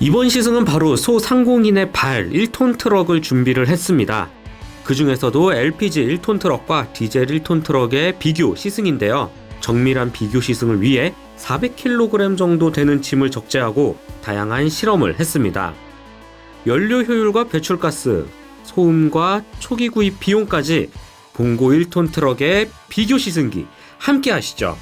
이번 시승은 바로 소상공인의 발 1톤 트럭을 준비를 했습니다. 그 중에서도 LPG 1톤 트럭과 디젤 1톤 트럭의 비교 시승인데요. 정밀한 비교 시승을 위해 400kg 정도 되는 짐을 적재하고 다양한 실험을 했습니다. 연료 효율과 배출가스, 소음과 초기 구입 비용까지 봉고 1톤 트럭의 비교 시승기 함께 하시죠.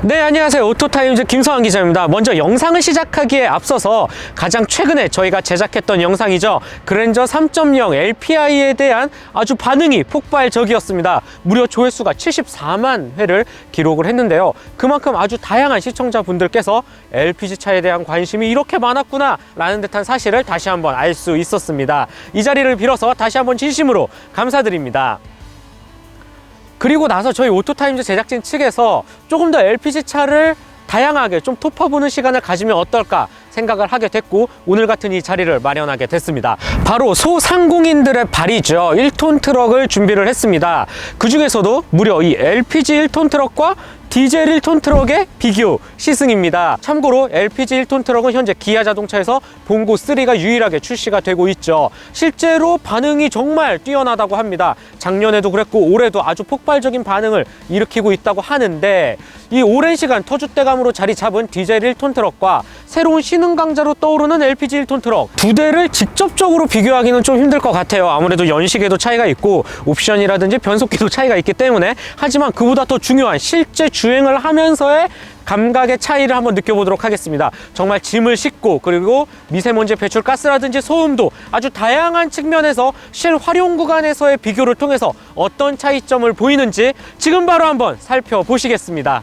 네, 안녕하세요. 오토타임즈 김성환 기자입니다. 먼저 영상을 시작하기에 앞서서 가장 최근에 저희가 제작했던 영상이죠. 그랜저 3.0 LPI에 대한 아주 반응이 폭발적이었습니다. 무려 조회수가 74만 회를 기록을 했는데요. 그만큼 아주 다양한 시청자분들께서 LPG 차에 대한 관심이 이렇게 많았구나 라는 듯한 사실을 다시 한번 알 수 있었습니다. 이 자리를 빌어서 다시 한번 진심으로 감사드립니다. 그리고 나서 저희 오토타임즈 제작진 측에서 조금 더 LPG 차를 다양하게 좀 톱어보는 시간을 가지면 어떨까 생각을 하게 됐고, 오늘 같은 이 자리를 마련하게 됐습니다. 바로 소상공인들의 발이죠. 1톤 트럭을 준비를 했습니다. 그 중에서도 무려 이 LPG 1톤 트럭과 디젤 1톤 트럭의 비교 시승입니다. 참고로 LPG 1톤 트럭은 현재 기아 자동차에서 봉고 3가 유일하게 출시가 되고 있죠. 실제로 반응이 정말 뛰어나다고 합니다. 작년에도 그랬고 올해도 아주 폭발적인 반응을 일으키고 있다고 하는데, 이 오랜 시간 터줏대감으로 자리 잡은 디젤 1톤 트럭과 새로운 신흥 강자로 떠오르는 LPG 1톤 트럭 두 대를 직접적으로 비교하기는 좀 힘들 것 같아요. 아무래도 연식에도 차이가 있고 옵션이라든지 변속기도 차이가 있기 때문에. 하지만 그보다 더 중요한 실제 주행을 하면서의 감각의 차이를 한번 느껴보도록 하겠습니다. 정말 짐을 싣고, 그리고 미세먼지 배출 가스라든지 소음도 아주 다양한 측면에서 실활용 구간에서의 비교를 통해서 어떤 차이점을 보이는지 지금 바로 한번 살펴보시겠습니다.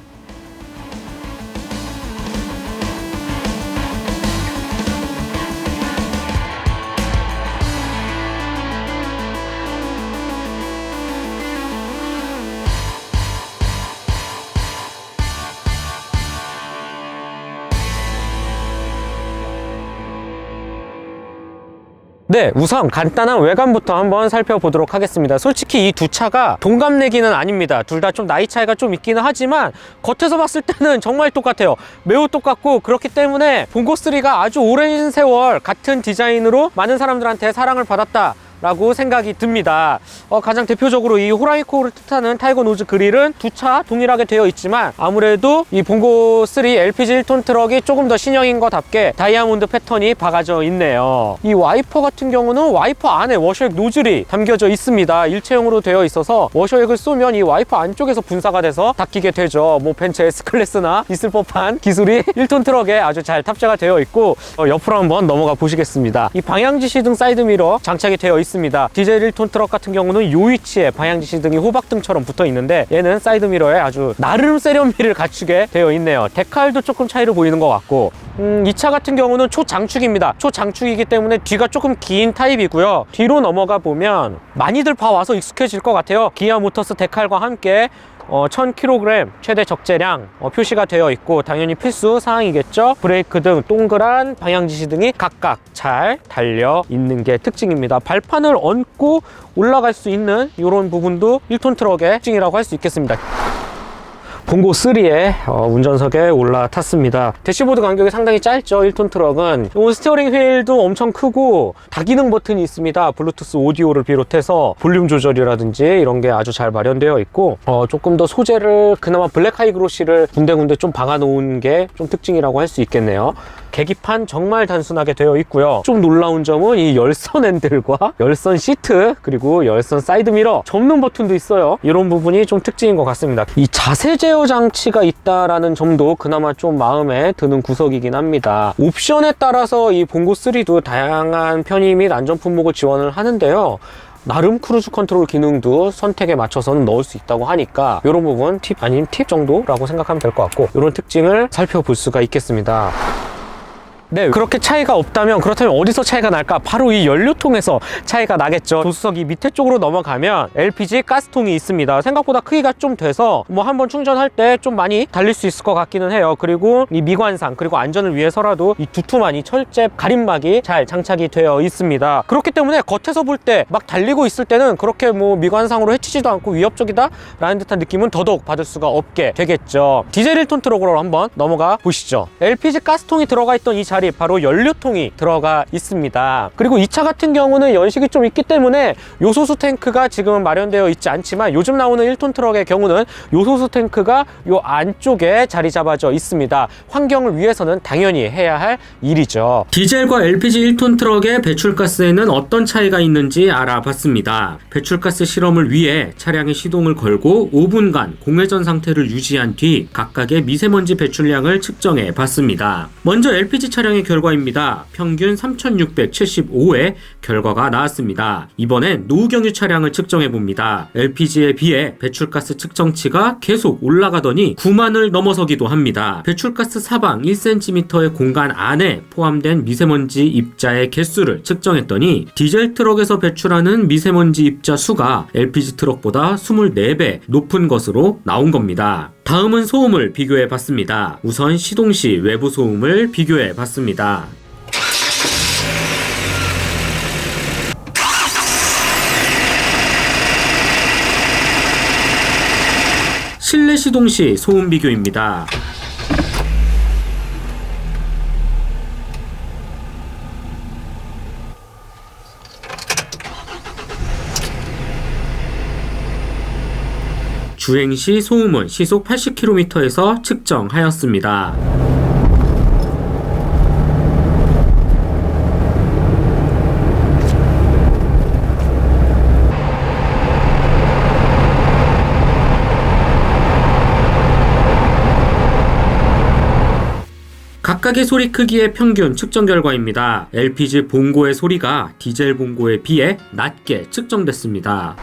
네, 우선 간단한 외관부터 한번 살펴보도록 하겠습니다. 솔직히 이 두 차가 동갑내기는 아닙니다. 둘 다 좀 나이 차이가 좀 있기는 하지만 겉에서 봤을 때는 정말 똑같아요. 매우 똑같고, 그렇기 때문에 봉고3가 아주 오랜 세월 같은 디자인으로 많은 사람들한테 사랑을 받았다 라고 생각이 듭니다. 가장 대표적으로 이 호랑이 코어를 뜻하는 타이거 노즈 그릴은 두 차 동일하게 되어 있지만, 아무래도 이 봉고3 LPG 1톤 트럭이 조금 더 신형인 것답게 다이아몬드 패턴이 박아져 있네요. 이 와이퍼 같은 경우는 와이퍼 안에 워셔액 노즐이 담겨져 있습니다. 일체형으로 되어 있어서 워셔액을 쏘면 이 와이퍼 안쪽에서 분사가 돼서 닦이게 되죠. 뭐 벤츠 S클래스나 있을 법한 기술이 1톤 트럭에 아주 잘 탑재가 되어 있고, 옆으로 한번 넘어가 보시겠습니다. 이 방향지시등 사이드미러 장착이 되어 있습니다. 디젤 1톤 트럭 같은 경우는 요 위치에 방향지시등이 호박등처럼 붙어 있는데, 얘는 사이드미러에 아주 나름 세련미를 갖추게 되어 있네요. 데칼도 조금 차이를 보이는 것 같고, 이 차 같은 경우는 초장축입니다. 초장축이기 때문에 뒤가 조금 긴 타입이고요. 뒤로 넘어가 보면 많이들 봐와서 익숙해질 것 같아요. 기아 모터스 데칼과 함께 1000kg 최대 적재량 표시가 되어 있고, 당연히 필수 사항이겠죠. 브레이크 등 동그란 방향지시 등이 각각 잘 달려 있는 게 특징입니다. 발판을 얹고 올라갈 수 있는 이런 부분도 1톤 트럭의 특징이라고 할 수 있겠습니다. 봉고3의 운전석에 올라탔습니다. 대시보드 간격이 상당히 짧죠. 1톤 트럭은. 스티어링 휠도 엄청 크고 다기능 버튼이 있습니다. 블루투스 오디오를 비롯해서 볼륨 조절이라든지 이런 게 아주 잘 마련되어 있고, 조금 더 소재를 그나마 블랙 하이그로시를 군데군데 좀 박아놓은 게 좀 특징이라고 할 수 있겠네요. 계기판 정말 단순하게 되어 있고요. 좀 놀라운 점은 이 열선 핸들과 열선 시트, 그리고 열선 사이드미러 접는 버튼도 있어요. 이런 부분이 좀 특징인 것 같습니다. 이 자세 제어 장치가 있다라는 점도 그나마 좀 마음에 드는 구석이긴 합니다. 옵션에 따라서 이 봉고3도 다양한 편의 및 안전 품목을 지원을 하는데요. 나름 크루즈 컨트롤 기능도 선택에 맞춰서는 넣을 수 있다고 하니까, 이런 부분 팁 아닌 팁 정도라고 생각하면 될 것 같고, 이런 특징을 살펴볼 수가 있겠습니다. 네, 그렇게 차이가 없다면 그렇다면 어디서 차이가 날까? 바로 이 연료통에서 차이가 나겠죠. 조수석이 밑에 쪽으로 넘어가면 LPG 가스통이 있습니다. 생각보다 크기가 좀 돼서 뭐 한번 충전할 때 좀 많이 달릴 수 있을 것 같기는 해요. 그리고 이 미관상 그리고 안전을 위해서라도 이 두툼한 이 철제 가림막이 잘 장착이 되어 있습니다. 그렇기 때문에 겉에서 볼 때 막 달리고 있을 때는 그렇게 뭐 미관상으로 해치지도 않고 위협적이다 라는 듯한 느낌은 더더욱 받을 수가 없게 되겠죠. 디젤 1톤 트럭으로 한번 넘어가 보시죠. LPG 가스통이 들어가 있던 이 자리 바로 연료통이 들어가 있습니다. 그리고 이 차 같은 경우는 연식이 좀 있기 때문에 요소수 탱크가 지금은 마련되어 있지 않지만 요즘 나오는 1톤 트럭의 경우는 요소수 탱크가 요 안쪽에 자리 잡아져 있습니다. 환경을 위해서는 당연히 해야 할 일이죠. 디젤과 LPG 1톤 트럭의 배출가스에는 어떤 차이가 있는지 알아봤습니다. 배출가스 실험을 위해 차량의 시동을 걸고 5분간 공회전 상태를 유지한 뒤 각각의 미세먼지 배출량을 측정해 봤습니다. 먼저 LPG 차량의 결과입니다. 평균 3675의 결과가 나왔습니다. 이번엔 노후경유 차량을 측정해 봅니다. LPG에 비해 배출가스 측정치가 계속 올라가더니 9만을 넘어서기도 합니다. 배출가스 사방 1cm의 공간 안에 포함된 미세먼지 입자의 개수를 측정했더니 디젤 트럭에서 배출하는 미세먼지 입자 수가 LPG 트럭보다 24배 높은 것으로 나온 겁니다. 다음은 소음을 비교해 봤습니다. 우선 시동 시 외부 소음을 비교해 봤습니다. 실내 시동 시 소음 비교입니다. 주행 시 소음은 시속 80km에서 측정하였습니다. 각각의 소리 크기의 평균 측정 결과입니다. LPG 봉고의 소리가 디젤 봉고에 비해 낮게 측정됐습니다.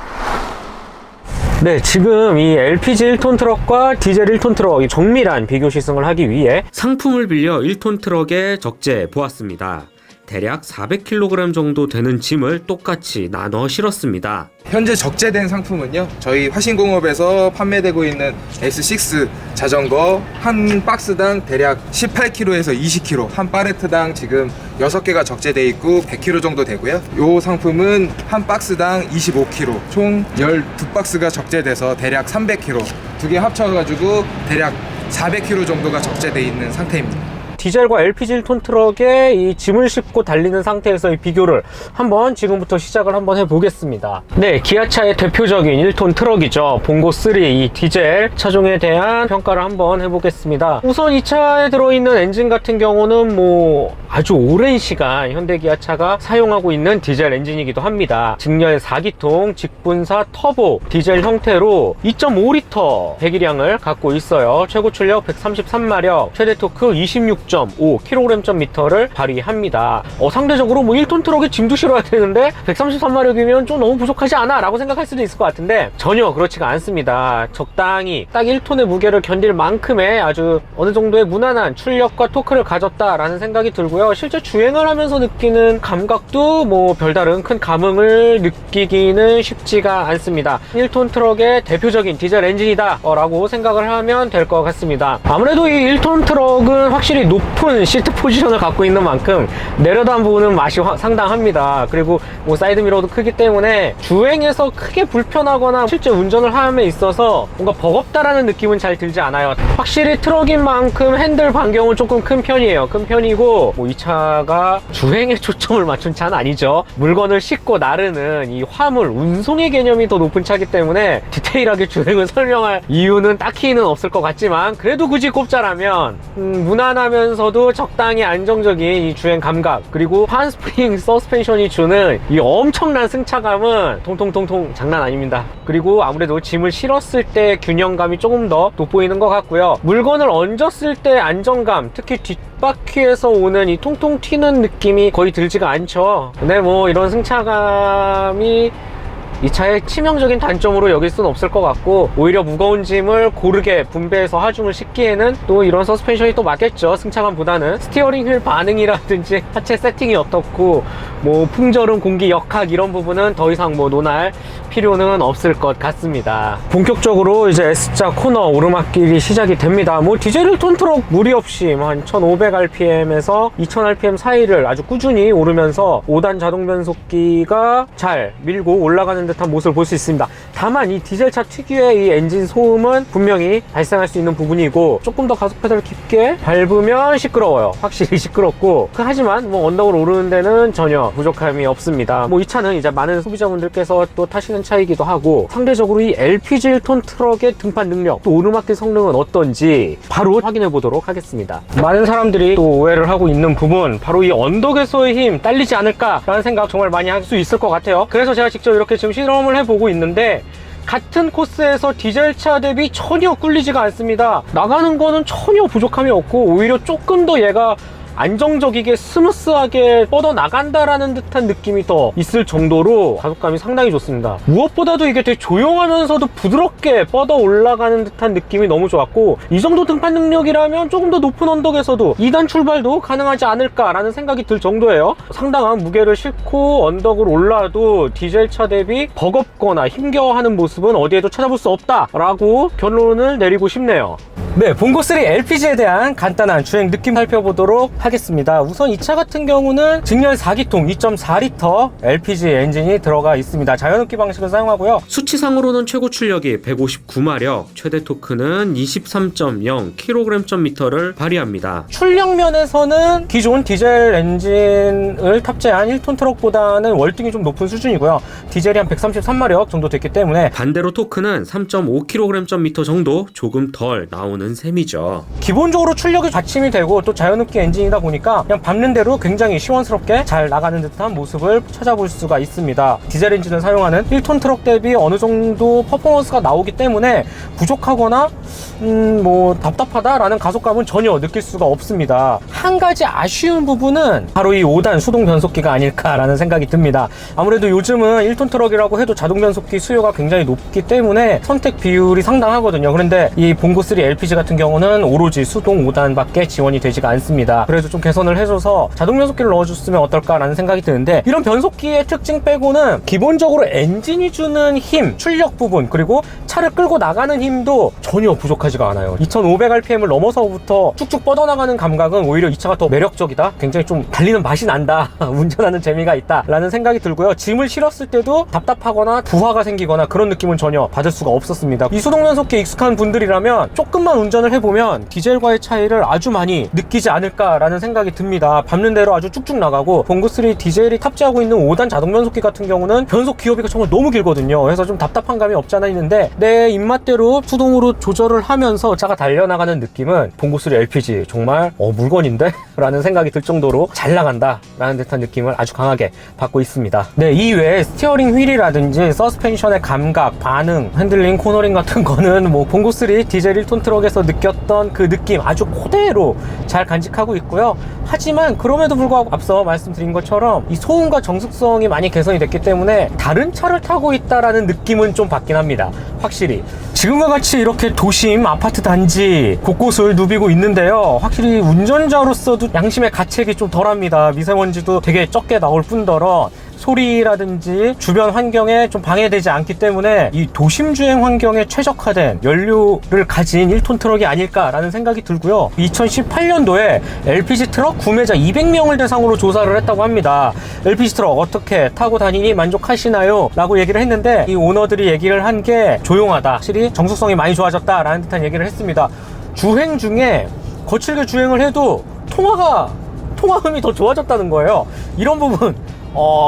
네, 지금 이 LPG 1톤 트럭과 디젤 1톤 트럭 정밀한 비교 시승을 하기 위해 상품을 빌려 1톤 트럭에 적재해 보았습니다. 대략 400kg 정도 되는 짐을 똑같이 나눠 실었습니다. 현재 적재된 상품은요, 저희 화신공업에서 판매되고 있는 S6 자전거 한 박스당 대략 18kg에서 20kg, 한 팔레트당 지금 6개가 적재되어 있고 100kg 정도 되고요. 이 상품은 한 박스당 25kg, 총 12박스가 적재돼서 대략 300kg, 두 개 합쳐가지고 대략 400kg 정도가 적재되어 있는 상태입니다. 디젤과 LPG 1톤 트럭에 이 짐을 싣고 달리는 상태에서의 비교를 한번 지금부터 시작을 한번 해보겠습니다. 네, 기아차의 대표적인 1톤 트럭이죠. 봉고3 이 디젤 차종에 대한 평가를 한번 해보겠습니다. 우선 이 차에 들어있는 엔진 같은 경우는 뭐 아주 오랜 시간 현대기아차가 사용하고 있는 디젤 엔진이기도 합니다. 직렬 4기통 직분사 터보 디젤 형태로 2.5L 배기량을 갖고 있어요. 최고 출력 133마력, 최대 토크 26.5kgm를 발휘합니다. 상대적으로 뭐 1톤 트럭에 짐도 실어야 되는데 133마력이면 좀 너무 부족하지 않아? 라고 생각할 수도 있을 것 같은데 전혀 그렇지가 않습니다. 적당히 딱 1톤의 무게를 견딜 만큼의 아주 어느 정도의 무난한 출력과 토크를 가졌다라는 생각이 들고요. 실제 주행을 하면서 느끼는 감각도 뭐 별다른 큰 감흥을 느끼기는 쉽지가 않습니다. 1톤 트럭의 대표적인 디젤 엔진이다 라고 생각을 하면 될 것 같습니다. 아무래도 이 1톤 트럭은 확실히 높은 시트 포지션을 갖고 있는 만큼 내려다보는 맛이 상당합니다. 그리고 뭐 사이드미러도 크기 때문에 주행에서 크게 불편하거나 실제 운전을 함에 있어서 뭔가 버겁다라는 느낌은 잘 들지 않아요. 확실히 트럭인 만큼 핸들 반경은 조금 큰 편이에요. 큰 편이고 뭐 이 차가 주행에 초점을 맞춘 차는 아니죠. 물건을 싣고 나르는 이 화물 운송의 개념이 더 높은 차기 때문에 디테일하게 주행을 설명할 이유는 딱히는 없을 것 같지만 그래도 굳이 꼽자라면 무난하면서도 적당히 안정적인 이 주행 감각, 그리고 한스프링 서스펜션이 주는 이 엄청난 승차감은 통통통통 장난 아닙니다. 그리고 아무래도 짐을 실었을 때 균형감이 조금 더 돋보이는 것 같고요. 물건을 얹었을 때 안정감, 특히 뒷바퀴에서 오는 이 통통 튀는 느낌이 거의 들지가 않죠. 근데 뭐 이런 승차감이 이 차의 치명적인 단점으로 여길 수는 없을 것 같고, 오히려 무거운 짐을 고르게 분배해서 하중을 싣기에는 또 이런 서스펜션이 또 맞겠죠. 승차감보다는. 스티어링 휠 반응이라든지 하체 세팅이 어떻고 뭐 풍절음, 공기 역학 이런 부분은 더 이상 뭐 논할 필요는 없을 것 같습니다. 본격적으로 이제 S자 코너 오르막길이 시작이 됩니다. 뭐 디젤 1톤 트럭 무리 없이 한 1500rpm에서 2000rpm 사이를 아주 꾸준히 오르면서 5단 자동 변속기가 잘 밀고 올라가는 듯한 모습을 볼 수 있습니다. 다만 이 디젤차 특유의 이 엔진 소음은 분명히 발생할 수 있는 부분이고, 조금 더 가속 페달을 깊게 밟으면 시끄러워요. 확실히 시끄럽고, 하지만 뭐 언덕을 오르는 데는 전혀 부족함이 없습니다. 뭐 이 차는 이제 많은 소비자분들께서 또 타시는 차이기도 하고, 상대적으로 이 LPG 1톤 트럭의 등판 능력, 또 오르막길 성능은 어떤지 바로 확인해 보도록 하겠습니다. 많은 사람들이 또 오해를 하고 있는 부분, 바로 이 언덕에서의 힘 딸리지 않을까라는 생각 정말 많이 할 수 있을 것 같아요. 그래서 제가 직접 이렇게 지금 실험을 해보고 있는데, 같은 코스에서 디젤차 대비 전혀 꿀리지가 않습니다. 나가는 거는 전혀 부족함이 없고, 오히려 조금 더 얘가 안정적이게 스무스하게 뻗어나간다라는 듯한 느낌이 더 있을 정도로 가속감이 상당히 좋습니다. 무엇보다도 이게 되게 조용하면서도 부드럽게 뻗어 올라가는 듯한 느낌이 너무 좋았고, 이 정도 등판 능력이라면 조금 더 높은 언덕에서도 2단 출발도 가능하지 않을까라는 생각이 들 정도예요. 상당한 무게를 싣고 언덕을 올라도 디젤차 대비 버겁거나 힘겨워하는 모습은 어디에도 찾아볼 수 없다라고 결론을 내리고 싶네요. 네, 봉고3 LPG에 대한 간단한 주행 느낌 살펴보도록 하겠습니다. 우선 이 차 같은 경우는 직렬 4기통 2.4L LPG 엔진이 들어가 있습니다. 자연흡기 방식을 사용하고요. 수치상으로는 최고 출력이 159마력, 최대 토크는 23.0kg/m를 발휘합니다. 출력 면에서는 기존 디젤 엔진을 탑재한 1톤 트럭보다는 월등히 좀 높은 수준이고요. 디젤이 한 133마력 정도 됐기 때문에, 반대로 토크는 3.5kg/m 정도 조금 덜 나오는 셈이죠. 기본적으로 출력이 받침이 되고 또 자연흡기 엔진이다 보니까 그냥 밟는 대로 굉장히 시원스럽게 잘 나가는 듯한 모습을 찾아볼 수가 있습니다. 디젤 엔진을 사용하는 1톤 트럭 대비 어느 정도 퍼포먼스가 나오기 때문에 부족하거나 뭐 답답하다라는 가속감은 전혀 느낄 수가 없습니다. 한 가지 아쉬운 부분은 바로 이 5단 수동 변속기가 아닐까라는 생각이 듭니다. 아무래도 요즘은 1톤 트럭이라고 해도 자동 변속기 수요가 굉장히 높기 때문에 선택 비율이 상당하거든요. 그런데 이 봉고3 LPG 같은 경우는 오로지 수동 5단밖에 지원이 되지가 않습니다. 그래서 좀 개선을 해줘서 자동 변속기를 넣어줬으면 어떨까라는 생각이 드는데, 이런 변속기의 특징 빼고는 기본적으로 엔진이 주는 힘, 출력 부분, 그리고 차를 끌고 나가는 힘도 전혀 부족하지가 않아요. 2500rpm을 넘어서부터 쭉쭉 뻗어나가는 감각은 오히려 이 차가 더 매력적이다, 굉장히 좀 달리는 맛이 난다, 운전하는 재미가 있다 라는 생각이 들고요. 짐을 실었을 때도 답답하거나 부하가 생기거나 그런 느낌은 전혀 받을 수가 없었습니다. 이 수동 변속기에 익숙한 분들이라면 조금만 운전을 해보면 디젤과의 차이를 아주 많이 느끼지 않을까라는 생각이 듭니다. 밟는 대로 아주 쭉쭉 나가고, 봉고3 디젤이 탑재하고 있는 5단 자동 변속기 같은 경우는 변속 기어비가 정말 너무 길거든요. 그래서 좀 답답한 감이 없지 않아 있는데, 내 입맛대로 수동으로 조절을 하면서 차가 달려나가는 느낌은 봉고3 LPG 정말 물건인데? 라는 생각이 들 정도로 잘 나간다 라는 듯한 느낌을 아주 강하게 받고 있습니다. 네, 이외에 스티어링 휠이라든지 서스펜션의 감각, 반응, 핸들링, 코너링 같은 거는 뭐 봉고3 디젤 1톤 트럭에서 느꼈던 그 느낌 아주 그대로 잘 간직하고 있고요. 하지만 그럼에도 불구하고 앞서 말씀드린 것처럼 이 소음과 정숙성이 많이 개선이 됐기 때문에 다른 차를 타고 있다라는 느낌은 좀 받긴 합니다. 확실히 지금과 같이 이렇게 도심 아파트 단지 곳곳을 누비고 있는데요, 확실히 운전자로서도 양심의 가책이 좀 덜합니다. 미세먼지도 되게 적게 나올 뿐더러 소리라든지 주변 환경에 좀 방해되지 않기 때문에 이 도심 주행 환경에 최적화된 연료를 가진 1톤 트럭이 아닐까라는 생각이 들고요. 2018년도에 LPG 트럭 구매자 200명을 대상으로 조사를 했다고 합니다. LPG 트럭 어떻게 타고 다니니 만족하시나요? 라고 얘기를 했는데, 이 오너들이 얘기를 한 게 조용하다, 확실히 정숙성이 많이 좋아졌다라는 듯한 얘기를 했습니다. 주행 중에 거칠게 주행을 해도 통화음이 더 좋아졌다는 거예요. 이런 부분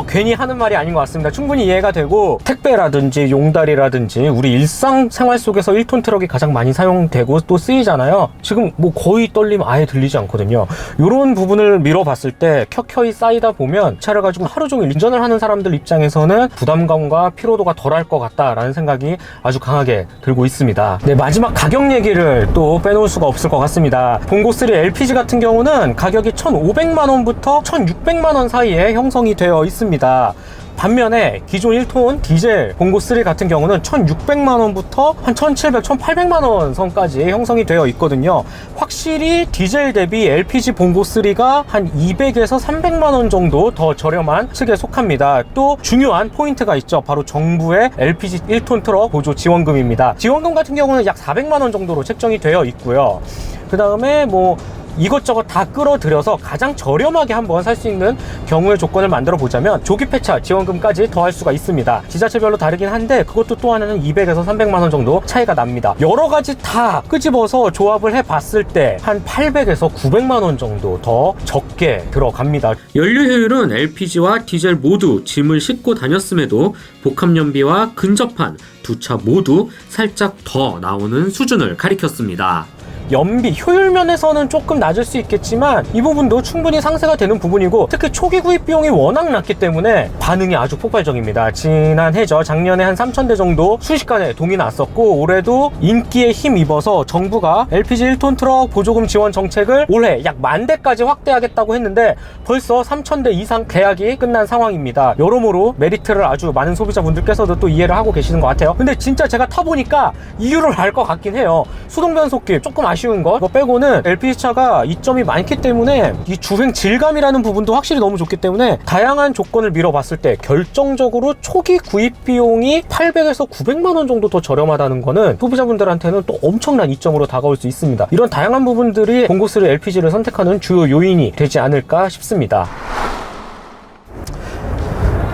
괜히 하는 말이 아닌 것 같습니다. 충분히 이해가 되고, 택배라든지 용달이라든지 우리 일상생활 속에서 1톤 트럭이 가장 많이 사용되고 또 쓰이잖아요. 지금 뭐 거의 떨림 아예 들리지 않거든요. 이런 부분을 미뤄봤을 때 켜켜이 쌓이다 보면 차를 가지고 하루 종일 운전을 하는 사람들 입장에서는 부담감과 피로도가 덜할 것 같다라는 생각이 아주 강하게 들고 있습니다. 네, 마지막 가격 얘기를 또 빼놓을 수가 없을 것 같습니다. 봉고3 LPG 같은 경우는 가격이 1,500만원부터 1,600만원 사이에 형성이 되어 있습니다. 반면에 기존 1톤 디젤 봉고 3 같은 경우는 1,600만 원부터 한 1,700, 1,800만 원 선까지 형성이 되어 있거든요. 확실히 디젤 대비 LPG 봉고 3가 한 200에서 300만 원 정도 더 저렴한 측에 속합니다. 또 중요한 포인트가 있죠. 바로 정부의 LPG 1톤 트럭 보조 지원금입니다. 지원금 같은 경우는 약 400만 원 정도로 책정이 되어 있고요. 그 다음에 뭐 이것저것 다 끌어들여서 가장 저렴하게 한번 살 수 있는 경우의 조건을 만들어 보자면 조기 폐차 지원금까지 더할 수가 있습니다. 지자체별로 다르긴 한데 그것도 또 하나는 200에서 300만 원 정도 차이가 납니다. 여러 가지 다 끄집어서 조합을 해 봤을 때 한 800에서 900만 원 정도 더 적게 들어갑니다. 연료 효율은 LPG와 디젤 모두 짐을 싣고 다녔음에도 복합연비와 근접한 두 차 모두 살짝 더 나오는 수준을 가리켰습니다. 연비 효율 면에서는 조금 낮을 수 있겠지만 이 부분도 충분히 상쇄가 되는 부분이고, 특히 초기 구입 비용이 워낙 낮기 때문에 반응이 아주 폭발적입니다. 지난해죠. 작년에 한 3,000대 정도 순식간에 동이 났었고, 올해도 인기에 힘입어서 정부가 LPG 1톤 트럭 보조금 지원 정책을 올해 약 10,000대까지 확대하겠다고 했는데 벌써 3,000대 이상 계약이 끝난 상황입니다. 여러모로 메리트를 아주 많은 소비자분들께서도 또 이해를 하고 계시는 것 같아요. 근데 진짜 제가 타보니까 이유를 알 것 같긴 해요. 수동 변속기 조금 아쉬운 거 빼고는 LPG차가 이점이 많기 때문에 이 주행 질감이라는 부분도 확실히 너무 좋기 때문에 다양한 조건을 밀어봤을 때 결정적으로 초기 구입 비용이 800에서 900만 원 정도 더 저렴하다는 거는 소비자분들한테는 또 엄청난 이점으로 다가올 수 있습니다. 이런 다양한 부분들이 봉고3 LPG를 선택하는 주요 요인이 되지 않을까 싶습니다.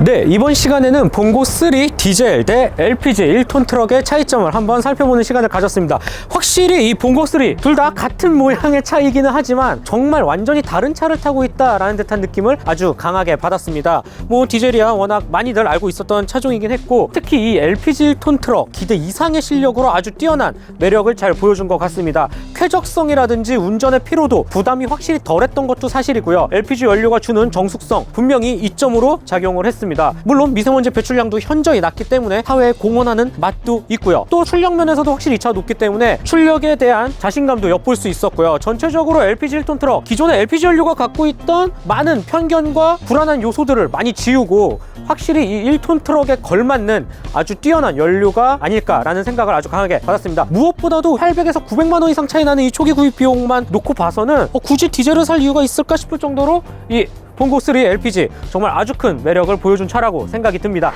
네, 이번 시간에는 봉고3 디젤 대 LPG 1톤 트럭의 차이점을 한번 살펴보는 시간을 가졌습니다. 확실히 이 봉고3 둘 다 같은 모양의 차이기는 하지만 정말 완전히 다른 차를 타고 있다라는 듯한 느낌을 아주 강하게 받았습니다. 뭐 디젤이야 워낙 많이들 알고 있었던 차종이긴 했고, 특히 이 LPG 1톤 트럭 기대 이상의 실력으로 아주 뛰어난 매력을 잘 보여준 것 같습니다. 쾌적성이라든지 운전의 피로도, 부담이 확실히 덜했던 것도 사실이고요. LPG 연료가 주는 정숙성 분명히 이점으로 작용을 했습니다. 물론 미세먼지 배출량도 현저히 낮기 때문에 사회에 공헌하는 맛도 있고요. 또 출력 면에서도 확실히 이 차가 높기 때문에 출력에 대한 자신감도 엿볼 수 있었고요. 전체적으로 LPG 1톤 트럭 기존의 LPG 연료가 갖고 있던 많은 편견과 불안한 요소들을 많이 지우고 확실히 이 1톤 트럭에 걸맞는 아주 뛰어난 연료가 아닐까라는 생각을 아주 강하게 받았습니다. 무엇보다도 800에서 900만 원 이상 차이 나는 이 초기 구입 비용만 놓고 봐서는 굳이 디젤을 살 이유가 있을까 싶을 정도로 이 봉고3 LPG 정말 아주 큰 매력을 보여준 차라고 생각이 듭니다.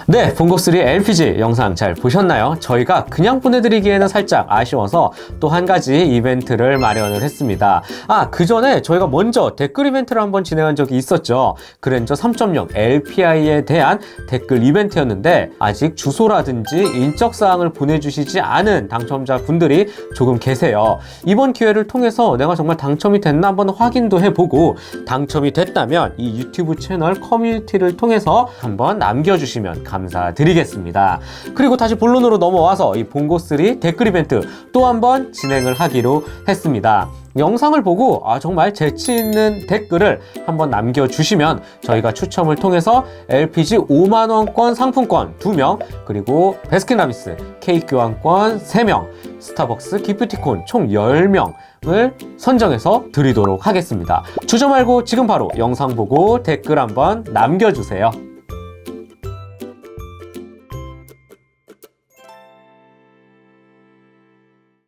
네, 봉고3 LPG 영상 잘 보셨나요? 저희가 그냥 보내드리기에는 살짝 아쉬워서 또 한 가지 이벤트를 마련을 했습니다. 그 전에 저희가 먼저 댓글 이벤트를 한번 진행한 적이 있었죠. 그랜저 3.0 LPI에 대한 댓글 이벤트였는데 아직 주소라든지 인적사항을 보내주시지 않은 당첨자분들이 조금 계세요. 이번 기회를 통해서 내가 정말 당첨이 됐나 한번 확인도 해보고, 당첨이 됐다면 이 유튜브 채널 커뮤니티를 통해서 한번 남겨주시면 감사드리겠습니다. 그리고 다시 본론으로 넘어와서 이 봉고3 댓글 이벤트 또 한번 진행을 하기로 했습니다. 영상을 보고 정말 재치 있는 댓글을 한번 남겨주시면 저희가 추첨을 통해서 LPG 5만원권 상품권 2명, 그리고 베스킨라빈스 케이크 교환권 3명, 스타벅스 기프티콘 총 10명을 선정해서 드리도록 하겠습니다. 주저 말고 지금 바로 영상 보고 댓글 한번 남겨주세요.